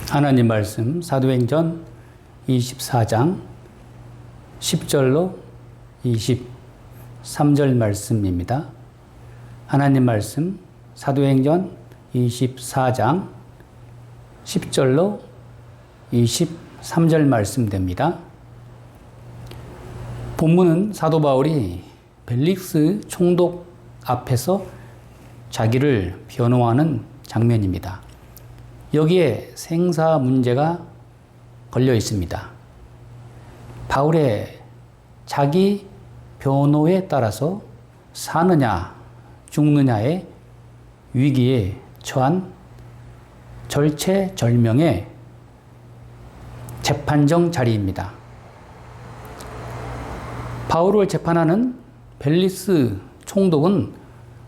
하나님 말씀 사도행전 24장 10절로 23절 말씀입니다. 하나님 말씀 사도행전 24장 10절로 23절 말씀됩니다. 본문은 사도 바울이 벨릭스 총독 앞에서 자기를 변호하는 장면입니다. 여기에 생사 문제가 걸려 있습니다. 바울의 자기 변호에 따라서 사느냐 죽느냐의 위기에 처한 절체절명의 재판정 자리입니다. 바울을 재판하는 벨리스 총독은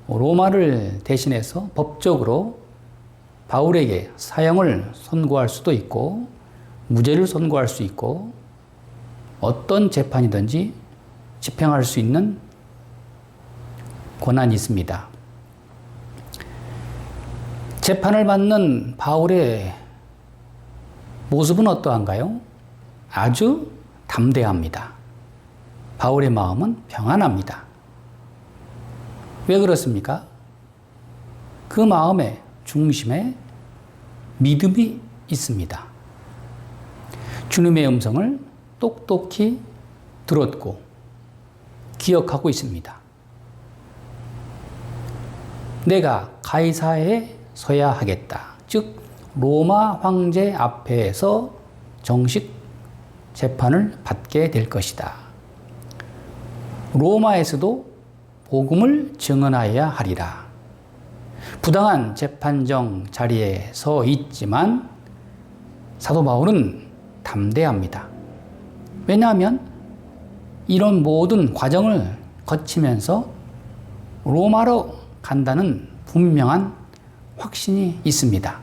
로마를 대신해서 법적으로 바울에게 사형을 선고할 수도 있고 무죄를 선고할 수 있고 어떤 재판이든지 집행할 수 있는 권한이 있습니다. 재판을 받는 바울의 모습은 어떠한가요? 아주 담대합니다. 바울의 마음은 평안합니다. 왜 그렇습니까? 그 마음의 중심에 믿음이 있습니다. 주님의 음성을 똑똑히 들었고 기억하고 있습니다. 내가 가이사에 서야 하겠다. 즉 로마 황제 앞에서 정식 재판을 받게 될 것이다. 로마에서도 복음을 증언하여야 하리라. 부당한 재판정 자리에 서 있지만 사도 바울은 담대합니다. 왜냐하면 이런 모든 과정을 거치면서 로마로 간다는 분명한 확신이 있습니다.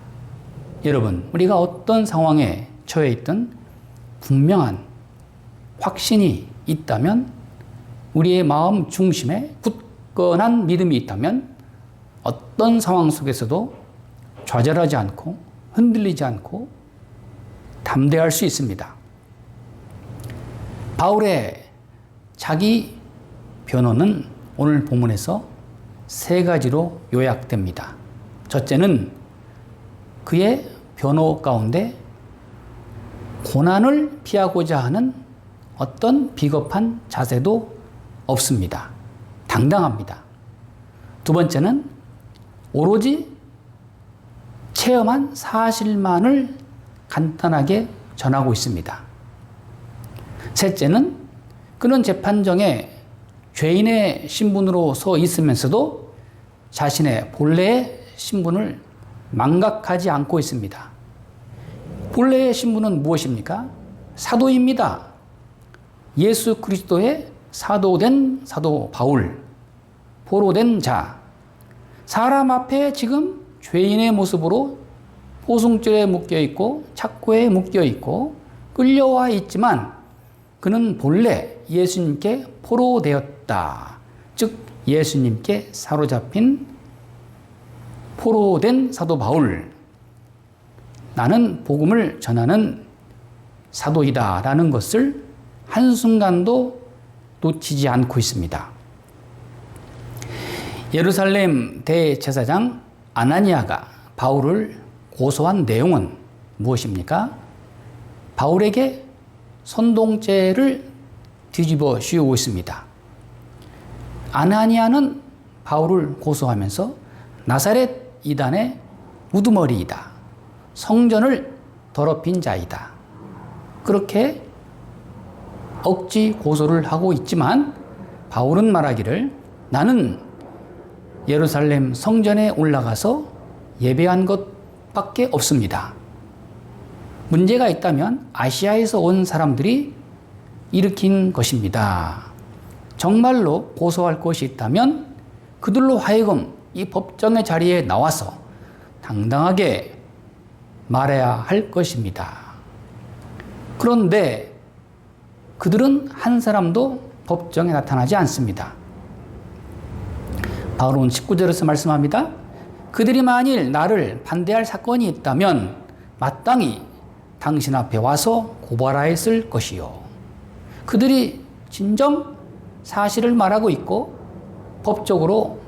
여러분, 우리가 어떤 상황에 처해 있든 분명한 확신이 있다면, 우리의 마음 중심에 굳건한 믿음이 있다면 어떤 상황 속에서도 좌절하지 않고 흔들리지 않고 담대할 수 있습니다. 바울의 자기 변호는 오늘 본문에서 세 가지로 요약됩니다. 첫째는 그의 변호 가운데 고난을 피하고자 하는 어떤 비겁한 자세도 없습니다. 당당합니다. 두 번째는 오로지 체험한 사실만을 간단하게 전하고 있습니다. 셋째는 그는 재판정에 죄인의 신분으로 서 있으면서도 자신의 본래의 신분을 망각하지 않고 있습니다. 본래의 신분은 무엇입니까? 사도입니다. 예수 그리스도의 사도된 사도 바울, 포로된 자, 사람 앞에 지금 죄인의 모습으로 포승줄에 묶여있고 착고에 묶여있고 끌려와 있지만 그는 본래 예수님께 포로되었다. 즉 예수님께 사로잡힌 포로된 사도 바울, 나는 복음을 전하는 사도이다 라는 것을 한순간도 놓치지 않고 있습니다. 예루살렘 대제사장 아나니아가 바울을 고소한 내용은 무엇입니까? 바울에게 선동죄를 뒤집어 씌우고 있습니다. 아나니아는 바울을 고소하면서 나사렛 이단의 우두머리이다. 성전을 더럽힌 자이다. 그렇게 억지 고소를 하고 있지만 바울은 말하기를 나는 예루살렘 성전에 올라가서 예배한 것밖에 없습니다. 문제가 있다면 아시아에서 온 사람들이 일으킨 것입니다. 정말로 고소할 것이 있다면 그들로 하여금 이 법정의 자리에 나와서 당당하게 말해야 할 것입니다. 그런데 그들은 한 사람도 법정에 나타나지 않습니다. 바울은 19절에서 말씀합니다. 그들이 만일 나를 반대할 사건이 있다면 마땅히 당신 앞에 와서 고발하였을 것이요. 그들이 진정 사실을 말하고 있고 법적으로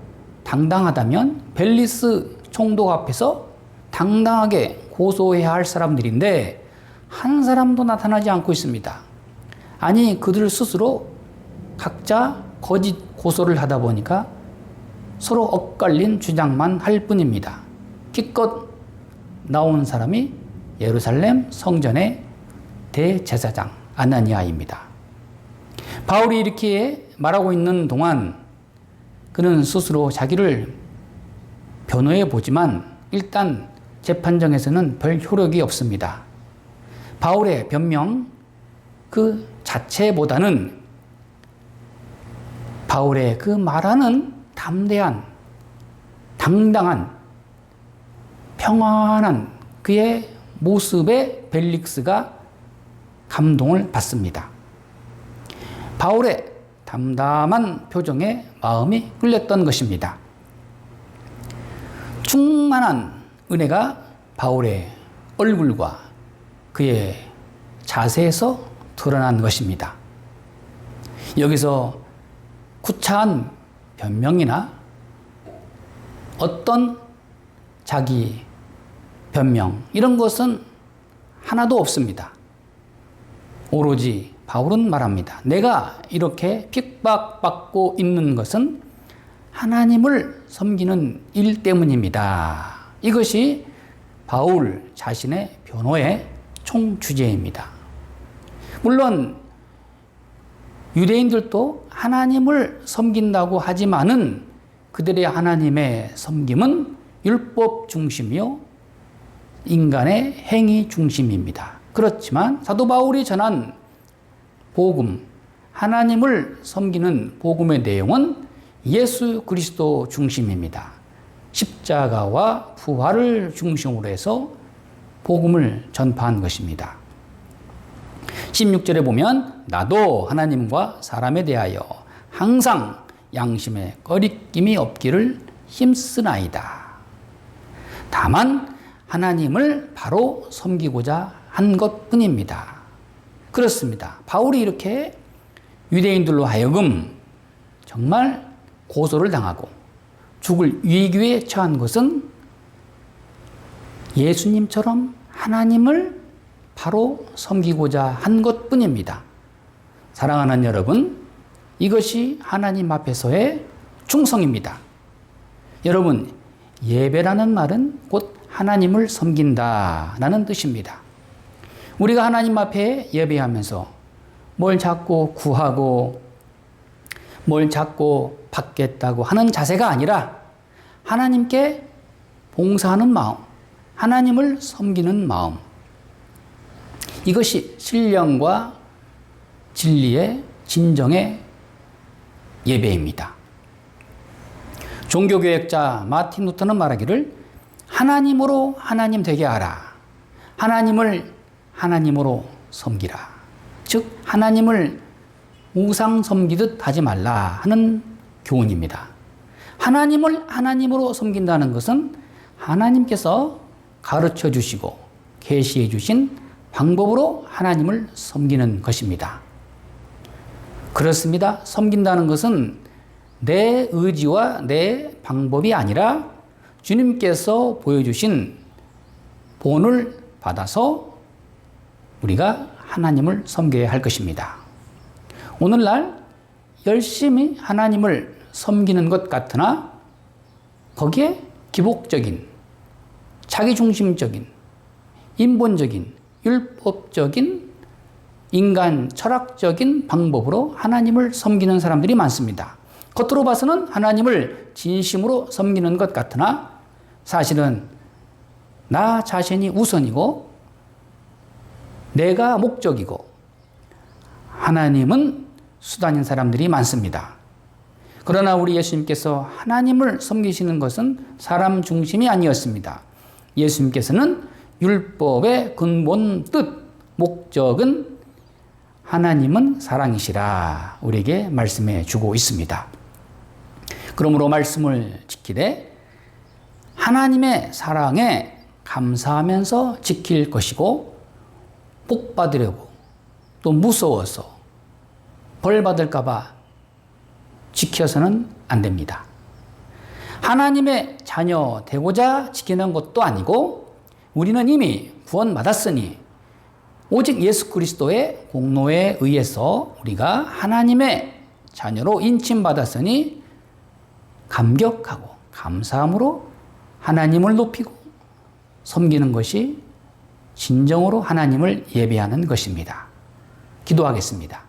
당당하다면 벨리스 총독 앞에서 당당하게 고소해야 할 사람들인데 한 사람도 나타나지 않고 있습니다. 아니, 그들 스스로 각자 거짓 고소를 하다 보니까 서로 엇갈린 주장만 할 뿐입니다. 기껏 나온 사람이 예루살렘 성전의 대제사장 아나니아입니다. 바울이 이렇게 말하고 있는 동안 그는 스스로 자기를 변호해 보지만 일단 재판정에서는 별 효력이 없습니다. 바울의 변명 그 자체보다는 바울의 그 말하는 담대한, 당당한, 평안한 그의 모습에 벨릭스가 감동을 받습니다. 바울의 담담한 표정에 마음이 끌렸던 것입니다. 충만한 은혜가 바울의 얼굴과 그의 자세에서 드러난 것입니다. 여기서 구차한 변명이나 어떤 자기 변명 이런 것은 하나도 없습니다. 오로지 바울은 말합니다. 내가 이렇게 핍박받고 있는 것은 하나님을 섬기는 일 때문입니다. 이것이 바울 자신의 변호의 총주제입니다. 물론 유대인들도 하나님을 섬긴다고 하지만은 그들의 하나님의 섬김은 율법 중심이요 인간의 행위 중심입니다. 그렇지만 사도 바울이 전한 복음, 하나님을 섬기는 복음의 내용은 예수 그리스도 중심입니다. 십자가와 부활을 중심으로 해서 복음을 전파한 것입니다. 16절에 보면 나도 하나님과 사람에 대하여 항상 양심에 꺼리낌이 없기를 힘쓰나이다. 다만 하나님을 바로 섬기고자 한 것뿐입니다. 그렇습니다. 바울이 이렇게 유대인들로 하여금 정말 고소를 당하고 죽을 위기에 처한 것은 예수님처럼 하나님을 바로 섬기고자 한 것뿐입니다. 사랑하는 여러분, 이것이 하나님 앞에서의 충성입니다. 여러분, 예배라는 말은 곧 하나님을 섬긴다라는 뜻입니다. 우리가 하나님 앞에 예배하면서 뭘 자꾸 구하고 뭘 자꾸 받겠다고 하는 자세가 아니라 하나님께 봉사하는 마음, 하나님을 섬기는 마음, 이것이 신령과 진리의 진정의 예배입니다. 종교개혁자 마틴 루터는 말하기를 하나님으로 하나님 되게 하라. 하나님을 하나님으로 섬기라. 즉 하나님을 우상 섬기듯 하지 말라 하는 교훈입니다. 하나님을 하나님으로 섬긴다는 것은 하나님께서 가르쳐 주시고 계시해 주신 방법으로 하나님을 섬기는 것입니다. 그렇습니다. 섬긴다는 것은 내 의지와 내 방법이 아니라 주님께서 보여주신 본을 받아서 우리가 하나님을 섬겨야 할 것입니다. 오늘날 열심히 하나님을 섬기는 것 같으나 거기에 기복적인, 자기중심적인, 인본적인, 율법적인, 인간 철학적인 방법으로 하나님을 섬기는 사람들이 많습니다. 겉으로 봐서는 하나님을 진심으로 섬기는 것 같으나 사실은 나 자신이 우선이고 내가 목적이고 하나님은 수단인 사람들이 많습니다. 그러나 우리 예수님께서 하나님을 섬기시는 것은 사람 중심이 아니었습니다. 예수님께서는 율법의 근본 뜻, 목적은 하나님은 사랑이시라 우리에게 말씀해 주고 있습니다. 그러므로 말씀을 지키되 하나님의 사랑에 감사하면서 지킬 것이고, 복 받으려고 또 무서워서 벌 받을까봐 지켜서는 안 됩니다. 하나님의 자녀 되고자 지키는 것도 아니고, 우리는 이미 구원받았으니 오직 예수 그리스도의 공로에 의해서 우리가 하나님의 자녀로 인침받았으니 감격하고 감사함으로 하나님을 높이고 섬기는 것이 진정으로 하나님을 예배하는 것입니다. 기도하겠습니다.